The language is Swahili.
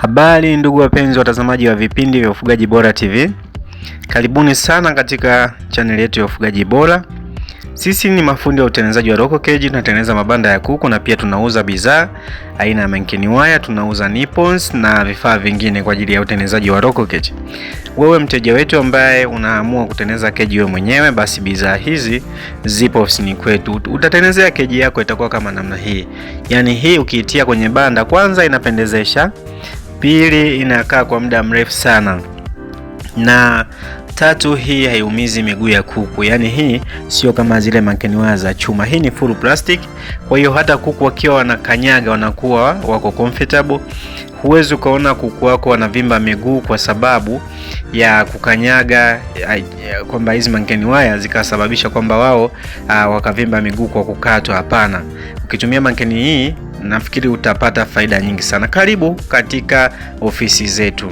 Habari ndugu wapenzi watazamaji wa vipindi vya Ufugaji Bora TV. Karibuni sana katika channel yetu ya Ufugaji Bora. Sisi ni mafundi wa utengenezaji wa local cage, tunatengeneza mabanda ya kuku na pia tunauza bidhaa aina ya mankini wire, tunauza nippons na vifaa vingine kwa ajili ya utengenezaji wa local cage. Wewe mteja wetu ambaye unaamua kutengeneza cage wewe mwenyewe, basi bidhaa hizi zipo ofisini kwetu. Utatengenezea cage yako itakuwa kama namna hii. Yaani hii ukiitia kwenye banda, kwanza inapendezesha, pili inakaa kwa muda mrefu sana, na tatu hii haiumizi miguu ya kuku. Yaani hii sio kama zile mankini wire za chuma, hii ni full plastic. Kwa hiyo hata kuku wakiwa wanakanyaga wanakuwa wako comfortable. Huwezi ukaona kuku wako wanavimba miguu kwa sababu ya kukanyaga, kwamba hizi mankini wire zikasababisha kwamba wao wakavimba miguu kwa kukatwa. Hapana, ukitumia mankini hii nafikiri utapata faida nyingi sana. Karibu katika ofisi zetu.